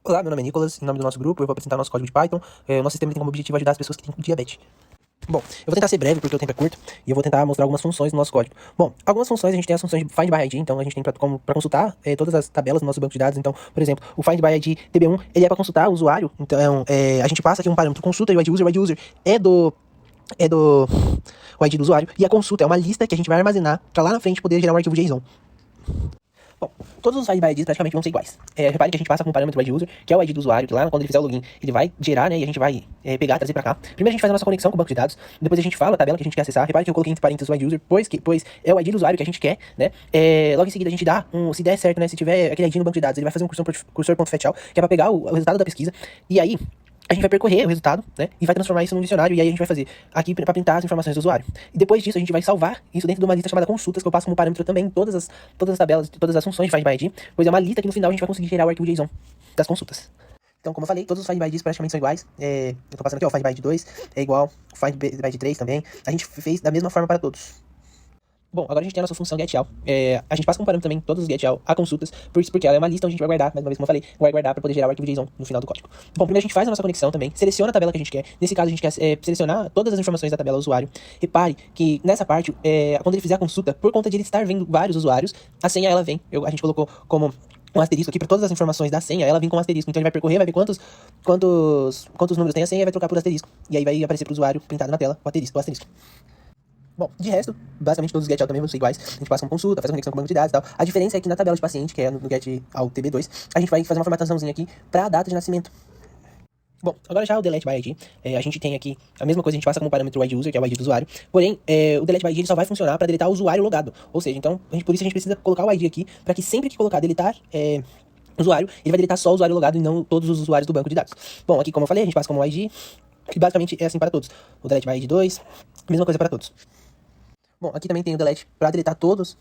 Olá, meu nome é Nicolas, em nome do nosso grupo eu vou apresentar o nosso código de Python. O nosso sistema tem como objetivo ajudar as pessoas que têm diabetes. Bom, eu vou tentar ser breve porque o tempo é curto e eu vou tentar mostrar algumas funções do nosso código. Bom, algumas funções, a gente tem as funções de Find by ID, então a gente tem para consultar todas as tabelas do nosso banco de dados. Então, por exemplo, o Find by ID TB1, ele é para consultar o usuário. Então, a gente passa aqui um parâmetro consulta e o ID user é do o ID do usuário, e a consulta é uma lista que a gente vai armazenar para lá na frente poder gerar um arquivo JSON. Bom, todos os Find by IDs praticamente vão ser iguais. Repare que a gente passa com um parâmetro ID user, que é o ID do usuário, que lá quando ele fizer o login, ele vai gerar, né, e a gente vai pegar, trazer pra cá. Primeiro a gente faz a nossa conexão com o banco de dados, depois a gente fala a tabela que a gente quer acessar. Repare que eu coloquei entre parênteses o ID user, pois é o ID do usuário que a gente quer, né. Logo em seguida a gente dá, se der certo, né, se tiver aquele ID no banco de dados, ele vai fazer um cursor.fetchall, que é pra pegar o resultado da pesquisa, e aí a gente vai percorrer o resultado, né, e vai transformar isso num dicionário, e aí a gente vai fazer aqui para printar as informações do usuário. E depois disso a gente vai salvar isso dentro de uma lista chamada consultas, que eu passo como parâmetro também todas as tabelas, todas as funções de Find by ID, pois é uma lista que no final a gente vai conseguir gerar o arquivo JSON das consultas. Então, como eu falei, todos os Find by IDs praticamente são iguais. Eu tô passando aqui, ó, o Find by ID 2 é igual, o Find by ID 3 também. A gente fez da mesma forma para todos. Bom, agora a gente tem a nossa função getAll. A gente passa como parâmetro também todos os getAll a consultas, porque ela é uma lista onde a gente vai guardar, mais uma vez como eu falei, vai guardar para poder gerar o arquivo JSON no final do código. Bom, primeiro a gente faz a nossa conexão também, seleciona a tabela que a gente quer. Nesse caso a gente quer selecionar todas as informações da tabela do usuário. Repare que nessa parte, quando ele fizer a consulta, por conta de ele estar vendo vários usuários, a senha ela vem. A gente colocou como um asterisco aqui para todas as informações da senha, ela vem com um asterisco. Então ele vai percorrer, vai ver quantos números tem a senha e vai trocar por asterisco. E aí vai aparecer para o usuário pintado na tela o asterisco. Bom, de resto, basicamente todos os getAll também vão ser iguais. A gente passa uma consulta, faz uma conexão com o banco de dados e tal. A diferença é que na tabela de paciente, que é no getAll TB2, a gente vai fazer uma formataçãozinha aqui para a data de nascimento. Bom, agora já o delete by ID, a gente tem aqui a mesma coisa, a gente passa como parâmetro o ID user, que é o ID do usuário. Porém, o delete by ID ele só vai funcionar para deletar o usuário logado. Ou seja, então, por isso a gente precisa colocar o ID aqui, para que sempre que colocar deletar usuário, ele vai deletar só o usuário logado e não todos os usuários do banco de dados. Bom, aqui como eu falei, a gente passa como ID, que basicamente é assim para todos. O delete by ID 2, mesma coisa para todos. Bom, aqui também tem o delete para deletar todos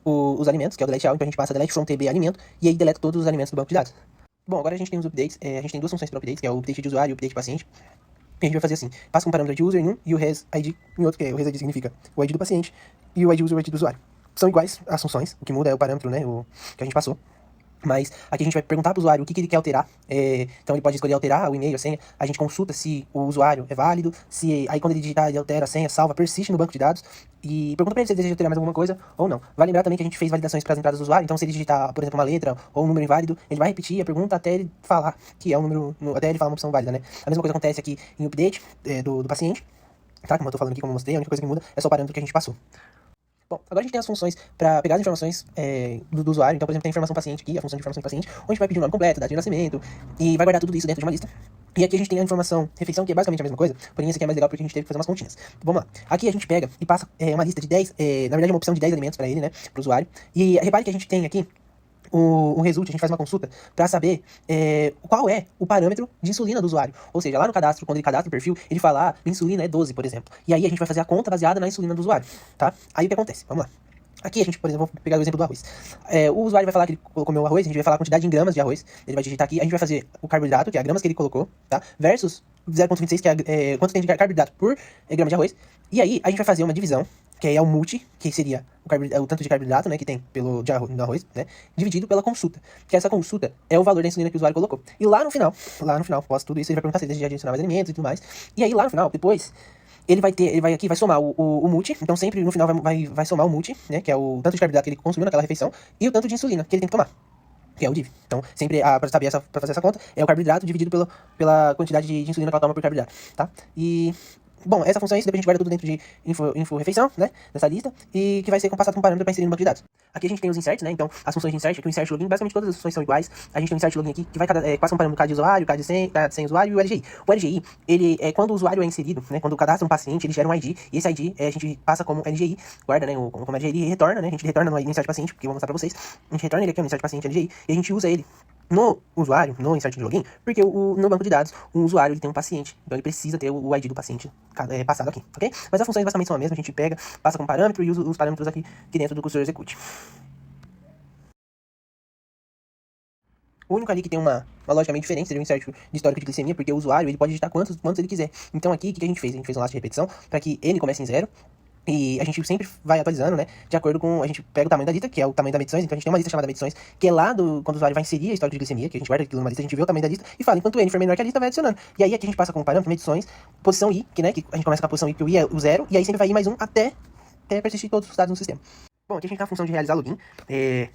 os alimentos, que é o delete all, então a gente passa delete from tb alimento, e aí deleta todos os alimentos do banco de dados. Bom, agora a gente tem os updates, a gente tem duas funções para updates, que é o update de usuário e o update de paciente. E a gente vai fazer assim, passa um parâmetro de user em um, e o res ID em outro, que é o res ID significa o ID do paciente, e o ID user o ID do usuário. São iguais as funções, o que muda é o parâmetro, né, o que a gente passou. Mas aqui a gente vai perguntar para o usuário o que ele quer alterar. Então ele pode escolher alterar o e-mail, a senha. A gente consulta se o usuário é válido. Aí quando ele digitar, ele altera a senha, salva, persiste no banco de dados. E pergunta para ele se ele deseja alterar mais alguma coisa ou não. Vale lembrar também que a gente fez validações para as entradas do usuário. Então se ele digitar, por exemplo, uma letra ou um número inválido, ele vai repetir a pergunta até ele falar que é um número, até ele falar uma opção válida, né? A mesma coisa acontece aqui em update do paciente. Tá? Como eu tô falando aqui, como eu mostrei, a única coisa que muda é só o parâmetro que a gente passou. Bom, agora a gente tem as funções para pegar as informações do usuário. Então, por exemplo, tem a informação paciente aqui, a função de informação do paciente, onde a gente vai pedir o nome completo, data de nascimento, e vai guardar tudo isso dentro de uma lista. E aqui a gente tem a informação refeição, que é basicamente a mesma coisa, porém esse aqui é mais legal porque a gente teve que fazer umas continhas. Vamos lá. Aqui a gente pega e passa uma lista de 10, na verdade uma opção de 10 alimentos para ele, né, para o usuário. E repare que a gente tem aqui o result, a gente faz uma consulta para saber qual é o parâmetro de insulina do usuário. Ou seja, lá no cadastro, quando ele cadastra o perfil, ele fala, minha insulina é 12, por exemplo. E aí a gente vai fazer a conta baseada na insulina do usuário, tá? Aí o que acontece? Vamos lá. Aqui a gente, por exemplo, vou pegar o exemplo do arroz. O usuário vai falar que ele comeu arroz, a gente vai falar a quantidade em gramas de arroz. Ele vai digitar aqui, a gente vai fazer o carboidrato, que é a gramas que ele colocou, tá? Versus 0,26, que é quanto tem de carboidrato por grama de arroz. E aí a gente vai fazer uma divisão, que é o multi, que seria o tanto de carboidrato, né, que tem no arroz, né, dividido pela consulta. Que essa consulta é o valor da insulina que o usuário colocou. E lá no final, após tudo isso, ele vai perguntar se ele deseja adicionar mais alimentos e tudo mais. E aí lá no final, depois, ele vai somar o multi, então sempre no final vai somar o multi, né, que é o tanto de carboidrato que ele consumiu naquela refeição, e o tanto de insulina que ele tem que tomar, que é o div. Então, sempre, para fazer essa conta, é o carboidrato dividido pela quantidade de insulina que ela toma por carboidrato, tá? E, bom, essa função é isso, depois a gente guarda tudo dentro de info-refeição, né, dessa lista, e que vai ser passado como parâmetro para inserir no banco de dados. Aqui a gente tem os inserts, né, então, as funções de insert, aqui o insert login, basicamente todas as funções são iguais. A gente tem um insert login aqui, que vai passa um parâmetro cada de usuário, cada de senha usuário e o LGI. O LGI, ele é quando o usuário é inserido, né, quando cadastra um paciente, ele gera um ID, e esse ID a gente passa como LGI, guarda, né, como LGI e retorna, né, a gente retorna no insert paciente, porque eu vou mostrar pra vocês, a gente retorna ele aqui no insert paciente LGI, e a gente usa ele no usuário, no insert de login, porque no banco de dados, o usuário ele tem um paciente, então ele precisa ter o ID do paciente passado aqui, ok? Mas as funções basicamente são a mesma, a gente pega, passa como parâmetro e usa os parâmetros aqui dentro do cursor execute. O único ali que tem uma lógica meio diferente seria o insert de histórico de glicemia, porque o usuário ele pode digitar quantos ele quiser. Então aqui, o que a gente fez? A gente fez um laço de repetição para que n comece em 0 E a gente sempre vai atualizando, né? De acordo com... A gente pega o tamanho da lista, que é o tamanho das medições. Então a gente tem uma lista chamada medições, que é lá quando o usuário vai inserir a história de glicemia, que a gente guarda aquilo numa lista, a gente vê o tamanho da lista e fala, enquanto o N for menor que a lista, vai adicionando. E aí aqui a gente passa como parâmetro medições, posição I, que, né, que a gente começa com a posição I, que o I é o 0, e aí sempre vai I mais 1 até persistir todos os dados no sistema. Bom, aqui a gente tem a função de realizar login.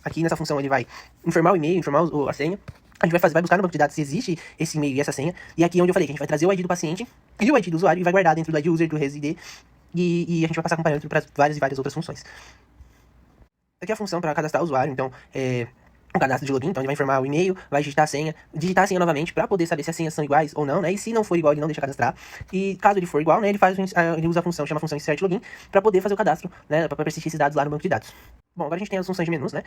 Aqui nessa função ele vai informar o e-mail, informar a senha. A gente vai buscar no banco de dados se existe esse e-mail e essa senha. E aqui é onde eu falei que a gente vai trazer o ID do paciente e o ID do usuário e vai guardar dentro do ID user, do ResID. E a gente vai passar com parâmetro para várias e várias outras funções. Aqui é a função para cadastrar o usuário, então o cadastro de login, então ele vai informar o e-mail, vai digitar a senha novamente para poder saber se as senhas são iguais ou não, né? E se não for igual, ele não deixa cadastrar. E caso ele for igual, né, ele usa a função, chama a função insert login para poder fazer o cadastro, né, para persistir esses dados lá no banco de dados. Bom, agora a gente tem as funções de menus, né?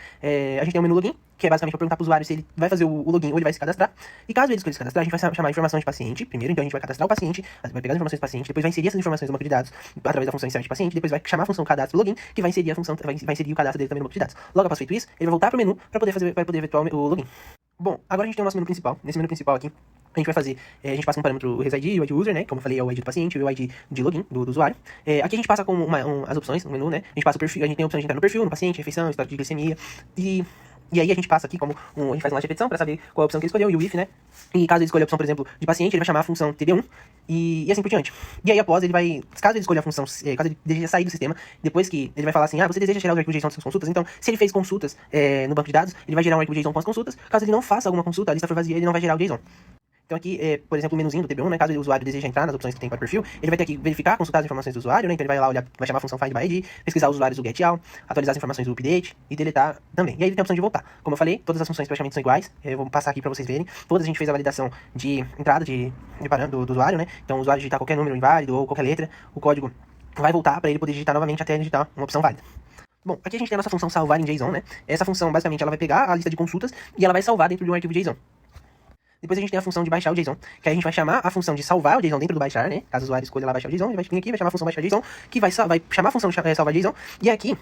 A gente tem o menu login, que é basicamente para perguntar para o usuário se ele vai fazer o login ou ele vai se cadastrar. E caso ele escolha se cadastrar, a gente vai chamar a informação de paciente primeiro, então a gente vai cadastrar o paciente, vai pegar as informações do paciente, depois vai inserir essas informações no banco de dados através da função insert paciente, depois vai chamar a função cadastro login, que vai inserir a função, vai inserir o cadastro dele também no banco de dados. Logo após feito isso, ele vai voltar para o menu para poder efetuar o login. Bom, agora a gente tem o nosso menu principal. Nesse menu principal aqui, a gente vai fazer, a gente passa um parâmetro o ResID e o ID user, né? Como eu falei, é o ID do paciente e o ID de login do usuário. Aqui a gente passa com as opções, o menu, né? A gente passa o perfil, a gente tem a opção de entrar no perfil, no paciente, refeição, histórico de glicemia. E aí a gente passa aqui como a gente faz uma repetição para saber qual é a opção que ele escolheu e o if, né? E caso ele escolha a opção, por exemplo, de paciente, ele vai chamar a função tb1 e assim por diante. E aí após ele vai, caso ele escolha a função, caso ele deseja sair do sistema, depois que ele vai falar assim, você deseja gerar os arquivos JSON das suas consultas, então se ele fez consultas no banco de dados, ele vai gerar um arquivo JSON com as consultas. Caso ele não faça alguma consulta, a lista for vazia, ele não vai gerar o JSON. Então aqui, por exemplo, o menuzinho do TB1, né, caso o usuário deseje entrar nas opções que tem para o perfil, ele vai ter que verificar, consultar as informações do usuário, né, então ele vai lá olhar, vai chamar a função find by ID, pesquisar os usuários do getAll, atualizar as informações do update e deletar também. E aí ele tem a opção de voltar. Como eu falei, todas as funções praticamente são iguais, eu vou passar aqui para vocês verem. Todas a gente fez a validação de entrada de parâmetro do usuário, né, então o usuário digitar qualquer número inválido ou qualquer letra, o código vai voltar para ele poder digitar novamente até digitar uma opção válida. Bom, aqui a gente tem a nossa função salvar em JSON, né, essa função basicamente ela vai pegar a lista de consultas e ela vai salvar dentro de um arquivo JSON. Depois a gente tem a função de baixar o JSON, que aí a gente vai chamar a função de salvar o JSON dentro do baixar, né? Caso o usuário escolha lá baixar o JSON, ele vai vir aqui, vai chamar a função baixar JSON, que vai chamar a função de salvar JSON, e aqui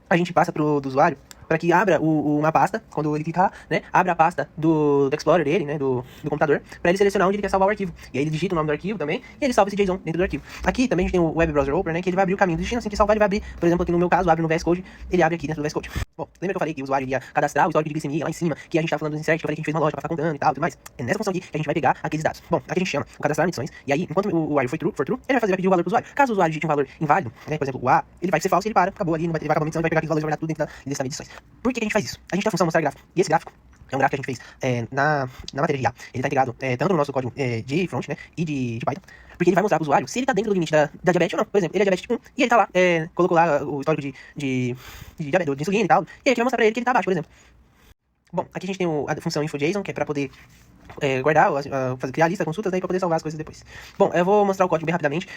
a gente passa do usuário para que abra uma pasta, quando ele clicar, né, abra a pasta do Explorer dele, né, do computador, para ele selecionar onde ele quer salvar o arquivo. E aí ele digita o nome do arquivo também, e ele salva esse JSON dentro do arquivo. Aqui também a gente tem o Web Browser Opener, né, que ele vai abrir o caminho do destino, assim que salvar ele vai abrir, por exemplo, aqui no meu caso, abre no VS Code, ele abre aqui dentro do VS Code. Bom, lembra que eu falei que o usuário iria cadastrar o histórico de glicemia lá em cima, que a gente tá falando do insert, que eu falei que a gente fez uma loja pra ficar contando e tal, tudo mais. É nessa função aqui que a gente vai pegar aqueles dados. Bom, aqui a gente chama o cadastrar medições, e aí, enquanto o usuário for true, ele vai pedir o valor pro usuário. Caso o usuário digite um valor inválido, né, por exemplo, o A, ele vai ser falso e ele para, acabou ali, ele vai acabar a medição, ele vai pegar aqueles valores e vai guardar tudo dentro da lista de medições. Por que a gente faz isso? A gente tem a função mostrar gráfico, e esse gráfico é um gráfico que a gente fez na matéria de IA. Ele tá integrado tanto no nosso código de front, né, e de Python, porque ele vai mostrar pro usuário se ele tá dentro do limite da diabetes ou não. Por exemplo, ele é diabetes tipo 1, e ele tá lá, colocou lá o histórico de diabetes, de insulina e tal, e aí a gente vai mostrar pra ele que ele tá abaixo, por exemplo. Bom, aqui a gente tem a função info.json, que é pra poder guardar, criar a lista, consultas, né, pra poder salvar as coisas depois. Bom, eu vou mostrar o código bem rapidamente,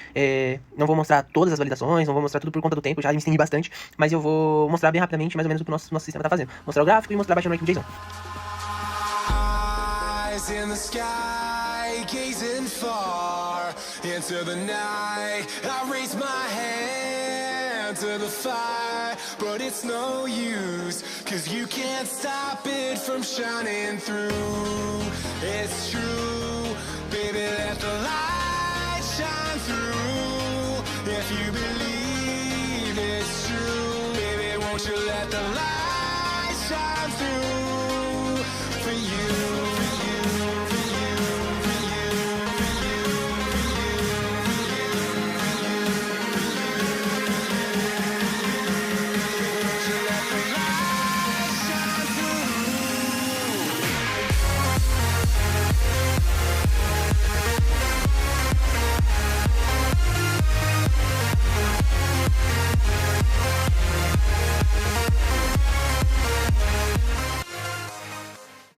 não vou mostrar todas as validações, não vou mostrar tudo por conta do tempo, já me estendi bastante, mas eu vou mostrar bem rapidamente, mais ou menos, o que o nosso sistema tá fazendo. Mostrar o gráfico e mostrar baixando o arquivo JSON. In the sky, gazing far into the night, I raise my hand to the fire, but it's no use, 'cause you can't stop it from shining through. It's true.